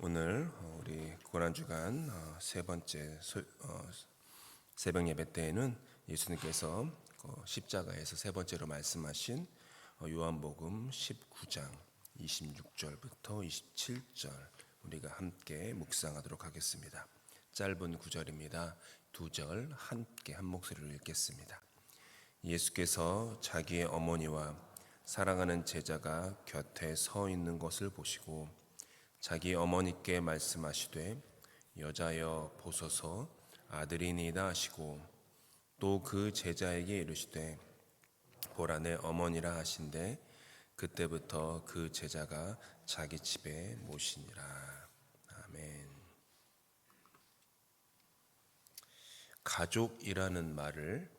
오늘 우리 고난주간 세 번째 새벽 예배 때에는 예수님께서 십자가에서 세 번째로 말씀하신 요한복음 19장 26절부터 27절 우리가 함께 묵상하도록 하겠습니다. 짧은 구절입니다. 두 절 함께 한 목소리로 읽겠습니다. 예수께서 자기의 어머니와 사랑하는 제자가 곁에 서 있는 것을 보시고 자기 어머니께 말씀하시되 여자여 보소서 아들이니이다 하시고 또 그 제자에게 이르시되 보라 내 어머니라 하신대 그때부터 그 제자가 자기 집에 모시니라. 아멘. 가족이라는 말을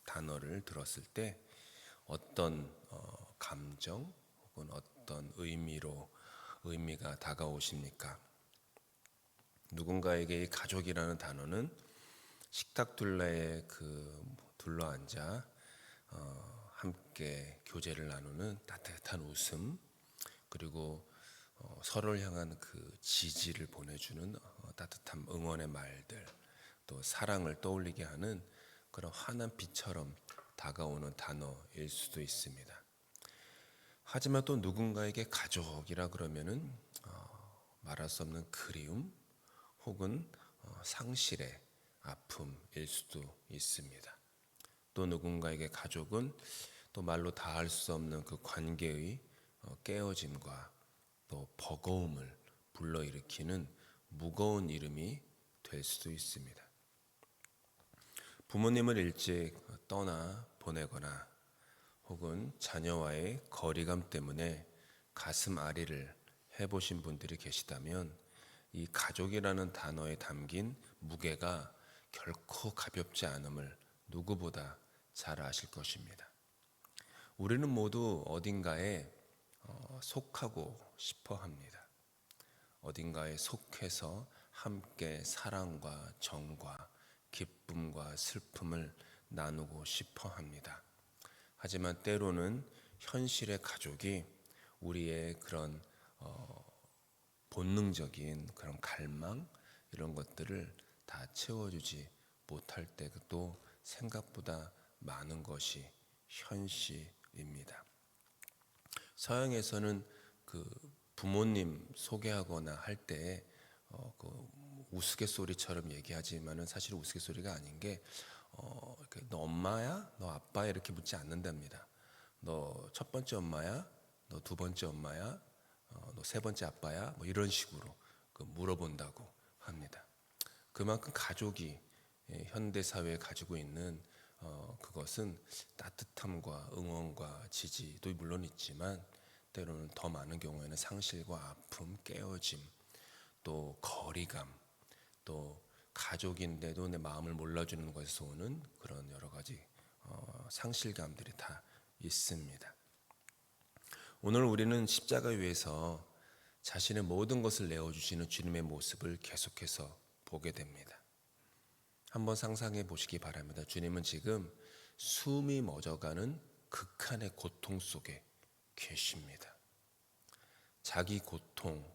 단어를 들었을 때 어떤 감정 혹은 어떤 의미가 다가오십니까? 누군가에게 이 가족이라는 단어는 식탁 둘레에 둘러앉아 함께 교제를 나누는 따뜻한 웃음, 그리고 서로를 향한 그 지지를 보내주는 따뜻한 응원의 말들, 또 사랑을 떠올리게 하는 그런 환한 빛처럼 다가오는 단어일 수도 있습니다. 하지만 또 누군가에게 가족이라 그러면은 말할 수 없는 그리움 혹은 상실의 아픔일 수도 있습니다. 또 누군가에게 가족은 또 말로 다할 수 없는 그 관계의 깨어짐과 또 버거움을 불러일으키는 무거운 이름이 될 수도 있습니다. 부모님을 일찍 떠나 보내거나 혹은 자녀와의 거리감 때문에 가슴 아리를 해보신 분들이 계시다면 이 가족이라는 단어에 담긴 무게가 결코 가볍지 않음을 누구보다 잘 아실 것입니다. 우리는 모두 어딘가에 속하고 싶어 합니다. 어딘가에 속해서 함께 사랑과 정과 기쁨과 슬픔을 나누고 싶어 합니다. 하지만 때로는 현실의 가족이 우리의 그런 본능적인 그런 갈망 이런 것들을 다 채워주지 못할 때도 생각보다 많은 것이 현실입니다. 서양에서는 그 부모님 소개하거나 할 때 우스갯소리처럼 얘기하지만은 사실 우스갯소리가 아닌 게 너 엄마야? 너 아빠야? 이렇게 묻지 않는답니다. 너 첫 번째 엄마야? 너 두 번째 엄마야? 너 세 번째 아빠야? 뭐 이런 식으로 물어본다고 합니다. 그만큼 가족이 현대 사회에 가지고 있는 그것은 따뜻함과 응원과 지지도 물론 있지만 때로는 더 많은 경우에는 상실과 아픔, 깨어짐, 또 거리감, 또 가족인데도 내 마음을 몰라주는 것에서 오는 그런 여러 가지 상실감들이 다 있습니다. 오늘 우리는 십자가 위에서 자신의 모든 것을 내어주시는 주님의 모습을 계속해서 보게 됩니다. 한번 상상해 보시기 바랍니다. 주님은 지금 숨이 멎어가는 극한의 고통 속에 계십니다. 자기 고통,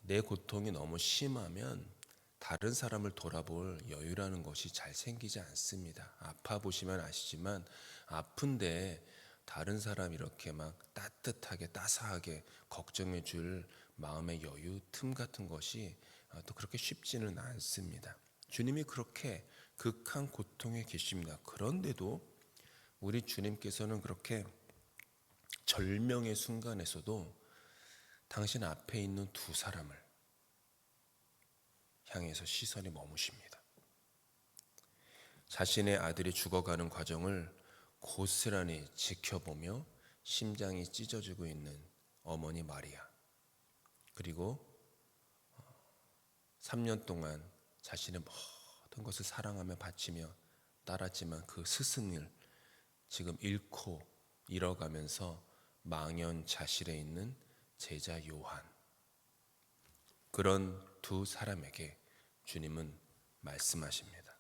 내 고통이 너무 심하면 다른 사람을 돌아볼 여유라는 것이 잘 생기지 않습니다. 아파 보시면 아시지만 아픈데 다른 사람 이렇게 막 따뜻하게 따스하게 걱정해 줄 마음의 여유, 틈 같은 것이 또 그렇게 쉽지는 않습니다. 주님이 그렇게 극한 고통에 계십니다. 그런데도 우리 주님께서는 그렇게 절명의 순간에서도 당신 앞에 있는 두 사람을 향해서 시선이 머무십니다. 자신의 아들이 죽어가는 과정을 고스란히 지켜보며 심장이 찢어지고 있는 어머니 마리아, 그리고 3년 동안 자신의 모든 것을 사랑하며 바치며 따랐지만 그 스승을 지금 잃어가면서 망연자실해 있는 제자 요한, 그런 두 사람에게 주님은 말씀하십니다.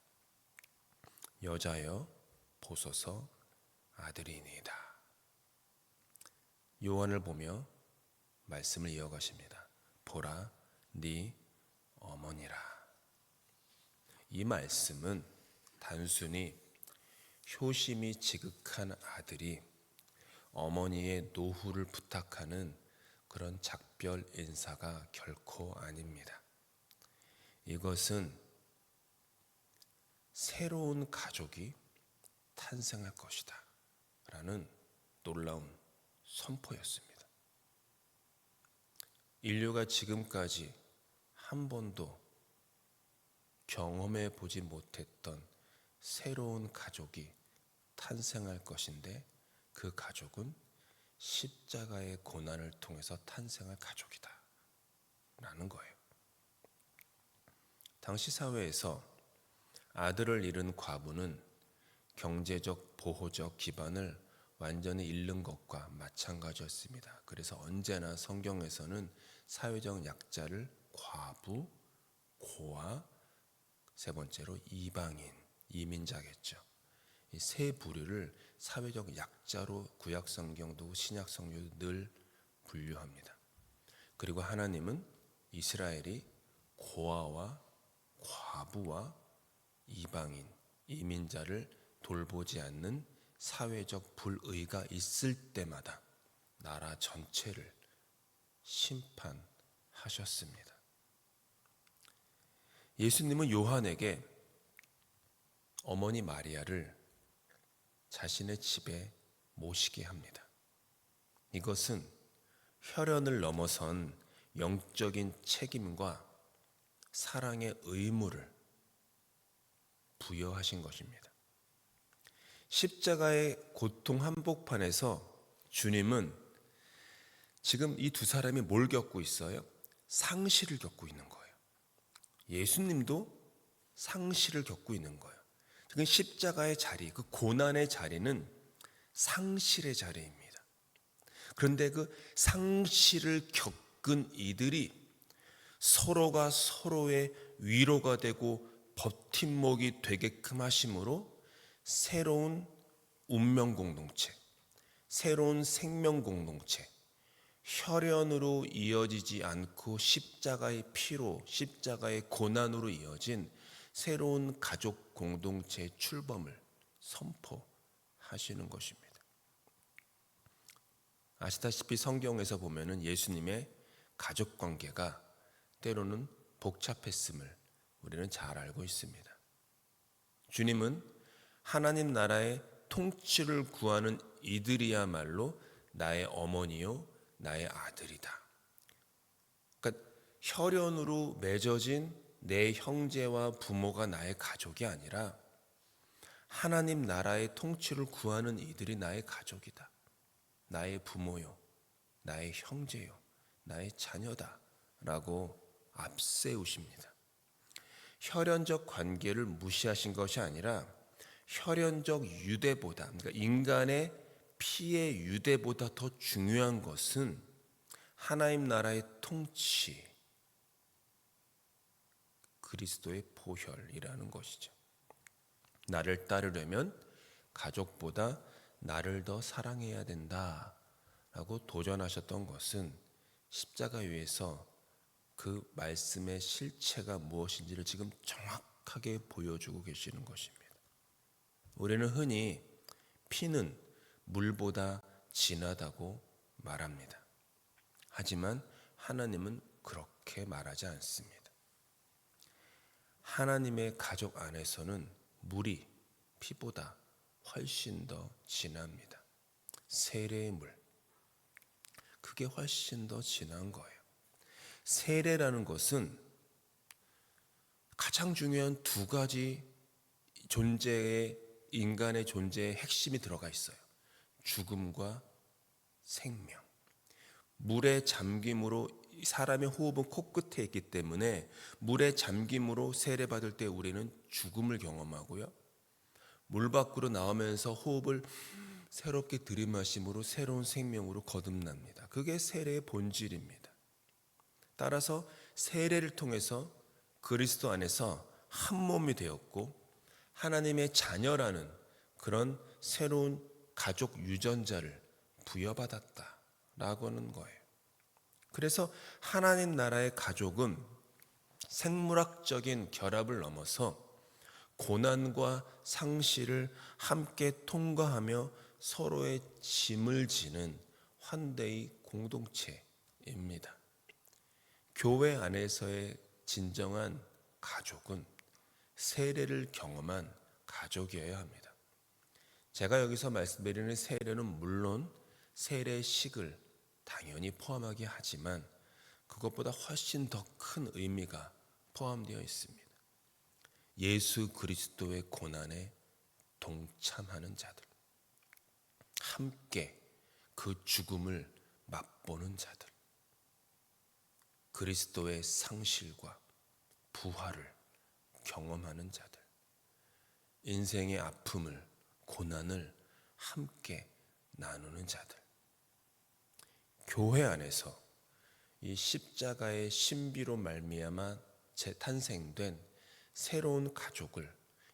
여자여 보소서 아들이니이다. 요한을 보며 말씀을 이어가십니다. 보라 네 어머니라. 이 말씀은 단순히 효심이 지극한 아들이 어머니의 노후를 부탁하는 그런 작별 인사가 결코 아닙니다. 이것은 새로운 가족이 탄생할 것이다 라는 놀라운 선포였습니다. 인류가 지금까지 한 번도 경험해 보지 못했던 새로운 가족이 탄생할 것인데, 그 가족은 십자가의 고난을 통해서 탄생할 가족이다 라는 거예요. 당시 사회에서 아들을 잃은 과부는 경제적 보호적 기반을 완전히 잃는 것과 마찬가지였습니다. 그래서 언제나 성경에서는 사회적 약자를 과부, 고아, 세 번째로 이방인, 이민자겠죠. 이 세 부류를 사회적 약자로 구약 성경도 신약 성경도 늘 분류합니다. 그리고 하나님은 이스라엘이 고아와 과부와 이방인, 이민자를 돌보지 않는 사회적 불의가 있을 때마다 나라 전체를 심판하셨습니다. 예수님은 요한에게 어머니 마리아를 자신의 집에 모시게 합니다. 이것은 혈연을 넘어선 영적인 책임과 사랑의 의무를 부여하신 것입니다. 십자가의 고통 한복판에서 주님은 지금 이 두 사람이 뭘 겪고 있어요? 상실을 겪고 있는 거예요. 예수님도 상실을 겪고 있는 거예요. 지금 십자가의 자리, 그 고난의 자리는 상실의 자리입니다. 그런데 그 상실을 겪은 이들이 서로가 서로의 위로가 되고 버팀목이 되게끔 하심으로 새로운 운명 공동체, 새로운 생명 공동체, 혈연으로 이어지지 않고 십자가의 피로, 십자가의 고난으로 이어진 새로운 가족 공동체의 출범을 선포하시는 것입니다. 아시다시피 성경에서 보면은 예수님의 가족 관계가 때로는 복잡했음을 우리는 잘 알고 있습니다. 주님은 하나님 나라의 통치를 구하는 이들이야말로 나의 어머니요 나의 아들이다. 그러니까 혈연으로 맺어진 내 형제와 부모가 나의 가족이 아니라 하나님 나라의 통치를 구하는 이들이 나의 가족이다. 나의 부모요, 나의 형제요, 나의 자녀다 라고 앞세우십니다. 혈연적 관계를 무시하신 것이 아니라 혈연적 유대보다, 그러니까 인간의 피의 유대보다 더 중요한 것은 하나님 나라의 통치, 그리스도의 보혈이라는 것이죠. 나를 따르려면 가족보다 나를 더 사랑해야 된다라고 도전하셨던 것은 십자가 위에서 그 말씀의 실체가 무엇인지를 지금 정확하게 보여주고 계시는 것입니다. 우리는 흔히 피는 물보다 진하다고 말합니다. 하지만 하나님은 그렇게 말하지 않습니다. 하나님의 가족 안에서는 물이 피보다 훨씬 더 진합니다. 세례의 물, 그게 훨씬 더 진한 거예요. 세례라는 것은 가장 중요한 두 가지 존재의, 인간의 존재의 핵심이 들어가 있어요. 죽음과 생명. 물에 잠김으로, 사람의 호흡은 코끝에 있기 때문에 물에 잠김으로 세례받을 때 우리는 죽음을 경험하고요, 물 밖으로 나오면서 호흡을 새롭게 들이마심으로 새로운 생명으로 거듭납니다. 그게 세례의 본질입니다. 따라서 세례를 통해서 그리스도 안에서 한 몸이 되었고 하나님의 자녀라는 그런 새로운 가족 유전자를 부여받았다라고 하는 거예요. 그래서 하나님 나라의 가족은 생물학적인 결합을 넘어서 고난과 상실을 함께 통과하며 서로의 짐을 지는 환대의 공동체입니다. 교회 안에서의 진정한 가족은 세례를 경험한 가족이어야 합니다. 제가 여기서 말씀드리는 세례는 물론 세례식을 당연히 포함하게 하지만 그것보다 훨씬 더 큰 의미가 포함되어 있습니다. 예수 그리스도의 고난에 동참하는 자들, 함께 그 죽음을 맛보는 자들, 그리스도의 상실과 부활을 경험하는 자들, 인생의 아픔을, 고난을 함께 나누는 자들. 교회 안에서 이 십자가의 신비로 말미암아 재탄생된 새로운 가족을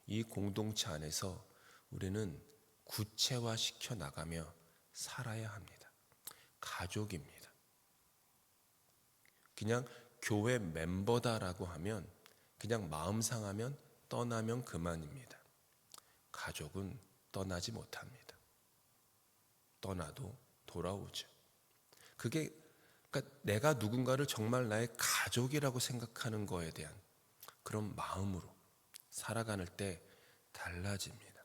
이 공동체 안에서 우리는 구체화시켜 나가며 살아야 합니다. 가족입니다. 그냥 교회 멤버다라고 하면, 그냥 마음 상하면 떠나면 그만입니다. 가족은 떠나지 못합니다. 떠나도 돌아오죠. 그게 그러니까 내가 누군가를 정말 나의 가족이라고 생각하는 거에 대한 그런 마음으로 살아가는 때 달라집니다.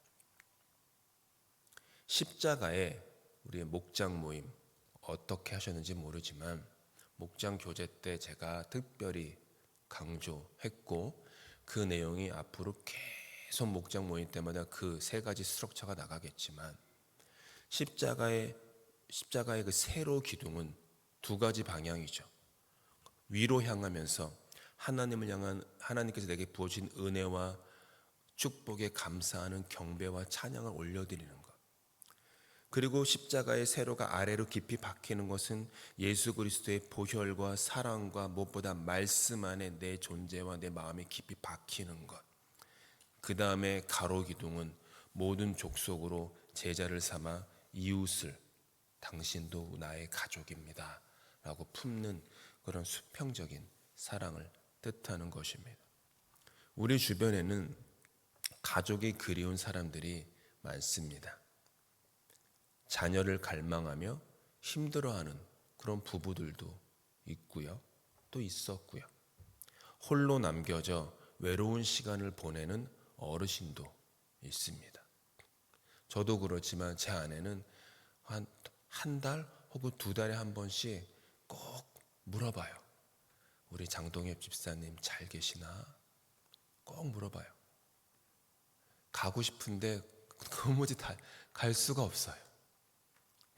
십자가에 우리의 목장 모임 어떻게 하셨는지 모르지만 목장 교제 때 제가 특별히 강조했고, 그 내용이 앞으로 계속 목장 모임 때마다 그 세 가지 스트럭처가 나가겠지만, 십자가의 그 세로 기둥은 두 가지 방향이죠. 위로 향하면서 하나님을 향한, 하나님께서 내게 부어주신 은혜와 축복에 감사하는 경배와 찬양을 올려드리는 것. 그리고 십자가의 세로가 아래로 깊이 박히는 것은 예수 그리스도의 보혈과 사랑과 무엇보다 말씀 안에 내 존재와 내 마음이 깊이 박히는 것. 그 다음에 가로 기둥은 모든 족속으로 제자를 삼아 이웃을 당신도 나의 가족입니다 라고 품는 그런 수평적인 사랑을 뜻하는 것입니다. 우리 주변에는 가족이 그리운 사람들이 많습니다. 자녀를 갈망하며 힘들어하는 그런 부부들도 있고요. 또 있었고요. 홀로 남겨져 외로운 시간을 보내는 어르신도 있습니다. 저도 그렇지만 제 아내는 한 달 혹은 두 달에 한 번씩 꼭 물어봐요. 우리 장동엽 집사님 잘 계시나? 꼭 물어봐요. 가고 싶은데 도무지 갈 수가 없어요.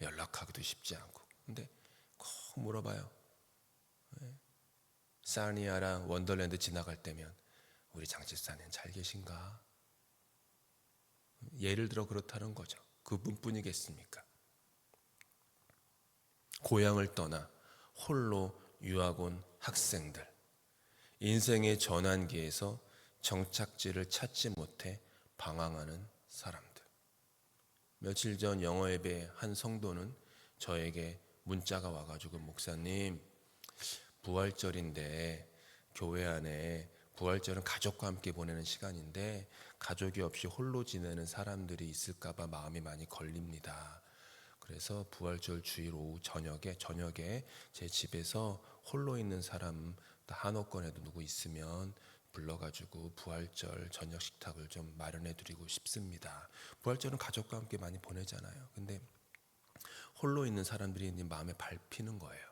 연락하기도 쉽지 않고. 근데 꼭 물어봐요. 사르니아랑 원더랜드 지나갈 때면 우리 장 집사님 잘 계신가? 예를 들어 그렇다는 거죠. 그분뿐이겠습니까? 고향을 떠나 홀로 유학 온 학생들, 인생의 전환기에서 정착지를 찾지 못해 방황하는 사람들. 며칠 전 영어 예배 한 성도는 저에게 문자가 와가지고, 목사님, 부활절인데 교회 안에 부활절은 가족과 함께 보내는 시간인데 가족이 없이 홀로 지내는 사람들이 있을까봐 마음이 많이 걸립니다. 그래서 부활절 주일 오후 저녁에 제 집에서 홀로 있는 사람 한옥권에도 누구 있으면 불러가지고 부활절 저녁 식탁을 좀 마련해드리고 싶습니다. 부활절은 가족과 함께 많이 보내잖아요. 근데 홀로 있는 사람들이 마음에 밟히는 거예요.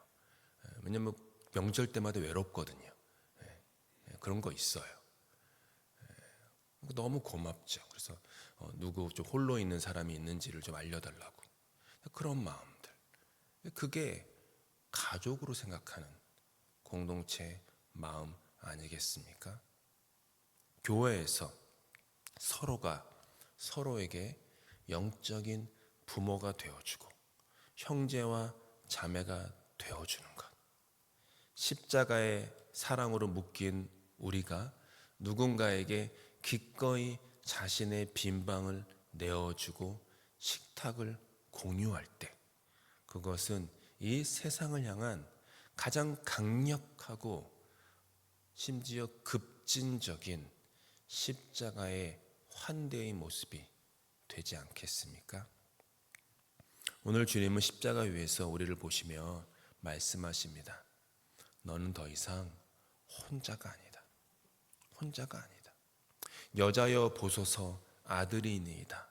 왜냐면 명절 때마다 외롭거든요. 그런 거 있어요. 너무 고맙죠. 그래서 누구 좀 홀로 있는 사람이 있는지를 좀 알려달라고. 그런 마음들. 그게 가족으로 생각하는 공동체 마음 아니겠습니까? 교회에서 서로가 서로에게 영적인 부모가 되어주고 형제와 자매가 되어주는 것. 십자가의 사랑으로 묶인 우리가 누군가에게 기꺼이 자신의 빈방을 내어주고 식탁을 공유할 때, 그것은 이 세상을 향한 가장 강력하고 심지어 급진적인 십자가의 환대의 모습이 되지 않겠습니까? 오늘 주님은 십자가 위에서 우리를 보시며 말씀하십니다. 너는 더 이상 혼자가 아니다. 혼자가 아니다. 여자여 보소서 아들이니이다.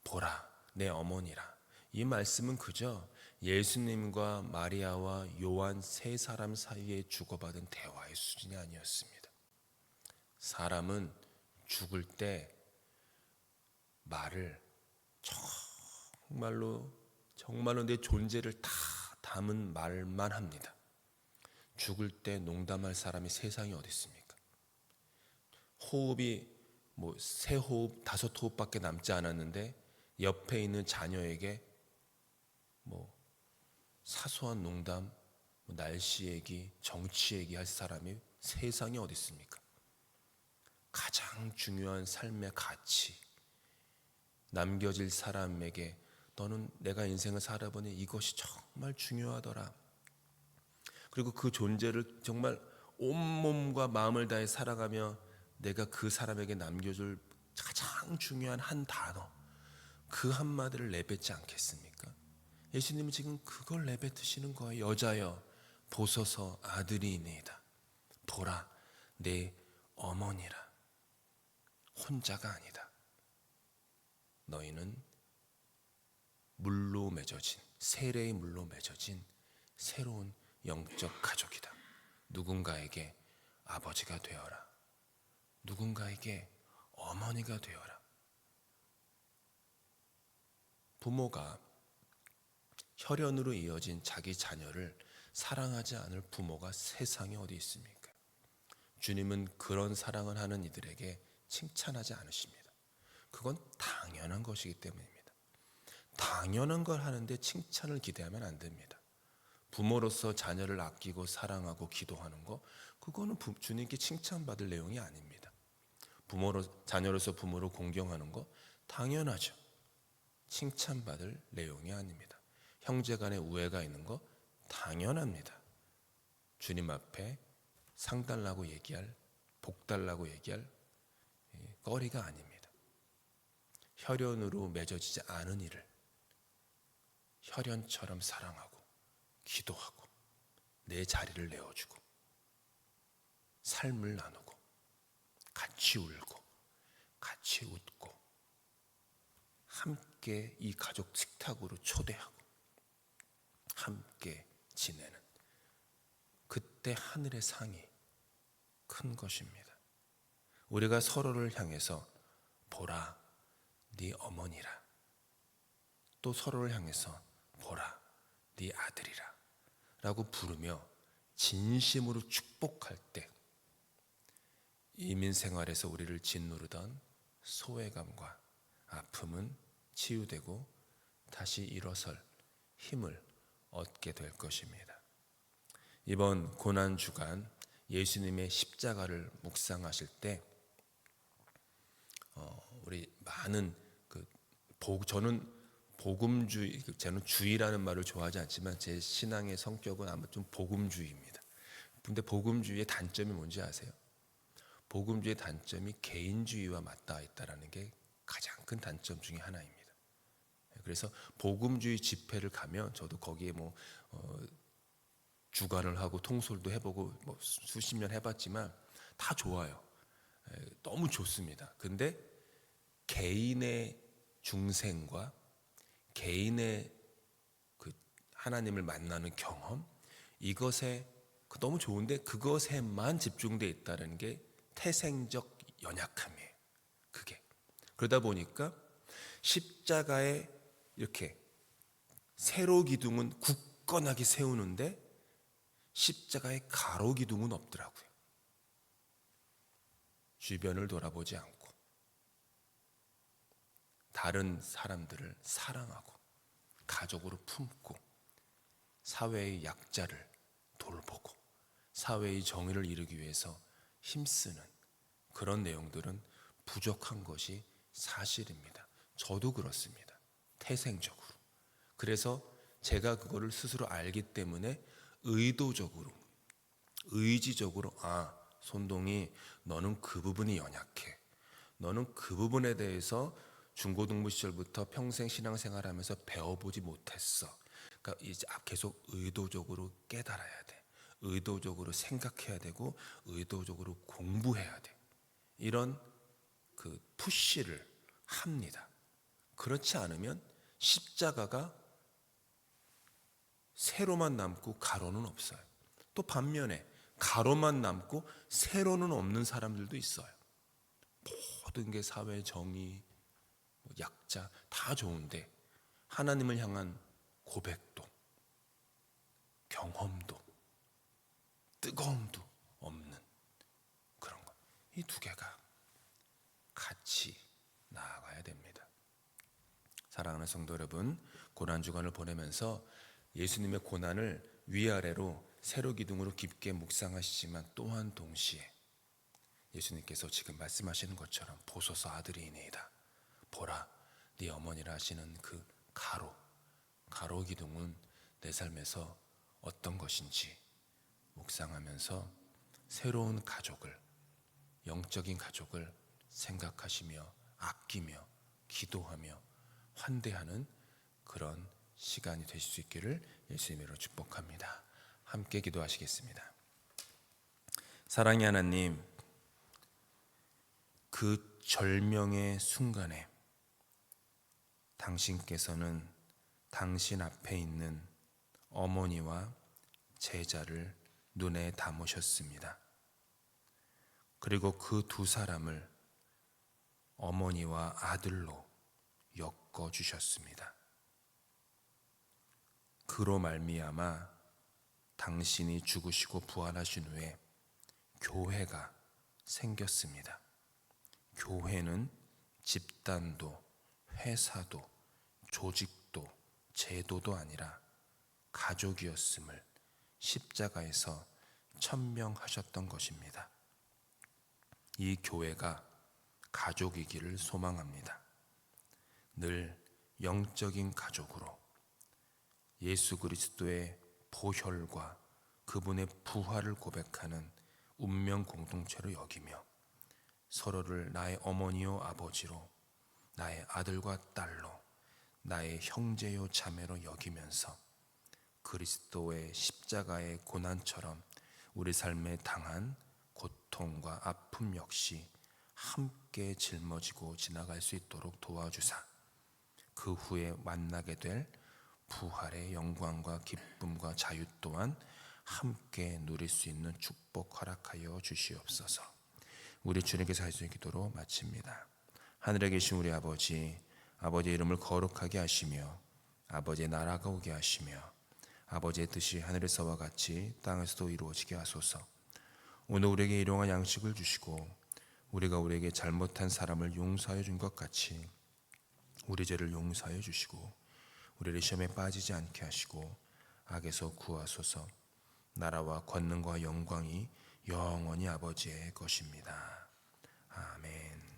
보라 내 어머니라. 이 말씀은 그저 예수님과 마리아와 요한 세 사람 사이에 주고받은 대화의 수준이 아니었습니다. 사람은 죽을 때 말을 정말로 내 존재를 다 담은 말만 합니다. 죽을 때 농담할 사람이 세상에 어디 있습니까? 호흡이 세 호흡, 다섯 호흡밖에 남지 않았는데 옆에 있는 자녀에게 사소한 농담, 날씨 얘기, 정치 얘기 할 사람이 세상에 어디 있습니까? 가장 중요한 삶의 가치, 남겨질 사람에게 너는 내가 인생을 살아보니 이것이 정말 중요하더라. 그리고 그 존재를 정말 온몸과 마음을 다해 살아가며 내가 그 사람에게 남겨줄 가장 중요한 한 단어, 그 한마디를 내뱉지 않겠습니까? 예수님은 지금 그걸 내뱉으시는 거예요. 여자여 보소서 아들이니이다. 보라 내 어머니라. 혼자가 아니다. 너희는 물로 맺어진, 세례의 물로 맺어진 새로운 영적 가족이다. 누군가에게 아버지가 되어라. 누군가에게 어머니가 되어라. 부모가 혈연으로 이어진 자기 자녀를 사랑하지 않을 부모가 세상에 어디 있습니까? 주님은 그런 사랑을 하는 이들에게 칭찬하지 않으십니다. 그건 당연한 것이기 때문입니다. 당연한 걸 하는데 칭찬을 기대하면 안 됩니다. 부모로서 자녀를 아끼고 사랑하고 기도하는 거, 그거는 주님께 칭찬받을 내용이 아닙니다. 자녀로서 부모를 공경하는 거 당연하죠. 칭찬받을 내용이 아닙니다. 형제 간에 우애가 있는 거 당연합니다. 주님 앞에 상 달라고 얘기할, 복 달라고 얘기할 거리가 아닙니다. 혈연으로 맺어지지 않은 이를 혈연처럼 사랑하고 기도하고 내 자리를 내어주고 삶을 나누고 같이 울고 같이 웃고 함께 이 가족 식탁으로 초대하고 함께 지내는, 그때 하늘의 상이 큰 것입니다. 우리가 서로를 향해서 보라 네 어머니라, 또 서로를 향해서 보라 네 아들이라 라고 부르며 진심으로 축복할 때 이민 생활에서 우리를 짓누르던 소외감과 아픔은 치유되고 다시 일어설 힘을 얻게 될 것입니다. 이번 고난 주간 예수님의 십자가를 묵상하실 때 우리 많은 저는 복음주의, 저는 주의라는 말을 좋아하지 않지만 제 신앙의 성격은 아마 좀 복음주의입니다. 근데 복음주의의 단점이 뭔지 아세요? 복음주의의 단점이 개인주의와 맞닿아 있다는 게 가장 큰 단점 중에 하나입니다. 그래서 복음주의 집회를 가면 저도 거기에 주관을 하고 통솔도 해보고 수십 년 해봤지만 다 좋아요. 너무 좋습니다. 근데 개인의 중생과 개인의 하나님을 만나는 경험, 이것에 너무 좋은데 그것에만 집중되어 있다는 게 태생적 연약함이에요. 그게 그러다 보니까 십자가에 이렇게 세로 기둥은 굳건하게 세우는데 십자가에 가로 기둥은 없더라고요. 주변을 돌아보지 않고 다른 사람들을 사랑하고 가족으로 품고 사회의 약자를 돌보고 사회의 정의를 이루기 위해서 힘쓰는 그런 내용들은 부족한 것이 사실입니다. 저도 그렇습니다. 태생적으로. 그래서 제가 그거를 스스로 알기 때문에 의도적으로, 의지적으로 손동이 너는 그 부분이 연약해. 너는 그 부분에 대해서 중고등부 시절부터 평생 신앙생활하면서 배워보지 못했어. 그러니까 이제 계속 의도적으로 깨달아야 돼. 의도적으로 생각해야 되고 의도적으로 공부해야 돼. 이런 그 푸시를 합니다. 그렇지 않으면 십자가가 세로만 남고 가로는 없어요. 또 반면에 가로만 남고 세로는 없는 사람들도 있어요. 모든 게 사회 정의, 약자 다 좋은데 하나님을 향한 고백도, 경험도, 뜨거움도 없는 그런 것. 이 두 개가 같이 나아가야 됩니다. 사랑하는 성도 여러분, 고난 주간을 보내면서 예수님의 고난을 위아래로 세로 기둥으로 깊게 묵상하시지만 또한 동시에 예수님께서 지금 말씀하시는 것처럼 보소서 아들이니이다. 보라, 네 어머니라 하시는 그 가로 기둥은 내 삶에서 어떤 것인지 묵상하면서 새로운 가족을, 영적인 가족을 생각하시며 아끼며 기도하며 환대하는 그런 시간이 되실 수 있기를 예수님으로 축복합니다. 함께 기도하시겠습니다. 사랑의 하나님, 그 절명의 순간에 당신께서는 당신 앞에 있는 어머니와 제자를 눈에 담으셨습니다. 그리고 그 두 사람을 어머니와 아들로 엮어 주셨습니다. 그로 말미암아 당신이 죽으시고 부활하신 후에 교회가 생겼습니다. 교회는 집단도 회사도 조직도 제도도 아니라 가족이었음을 십자가에서 천명하셨던 것입니다. 이 교회가 가족이기를 소망합니다. 늘 영적인 가족으로 예수 그리스도의 보혈과 그분의 부활을 고백하는 운명 공동체로 여기며 서로를 나의 어머니요 아버지로, 나의 아들과 딸로, 나의 형제요 자매로 여기면서 그리스도의 십자가의 고난처럼 우리 삶에 당한 고통과 아픔 역시 함께 짊어지고 지나갈 수 있도록 도와주사 그 후에 만나게 될 부활의 영광과 기쁨과 자유 또한 함께 누릴 수 있는 축복 허락하여 주시옵소서. 우리 주님께서 하시는 기도로 마칩니다. 하늘에 계신 우리 아버지, 아버지의 이름을 거룩하게 하시며 아버지의 나라가 오게 하시며 아버지의 뜻이 하늘에서와 같이 땅에서도 이루어지게 하소서. 오늘 우리에게 일용할 양식을 주시고 우리가 우리에게 잘못한 사람을 용서하여 준 것 같이 우리 죄를 용서하여 주시고 우리를 시험에 빠지지 않게 하시고 악에서 구하소서. 나라와 권능과 영광이 영원히 아버지의 것입니다. 아멘.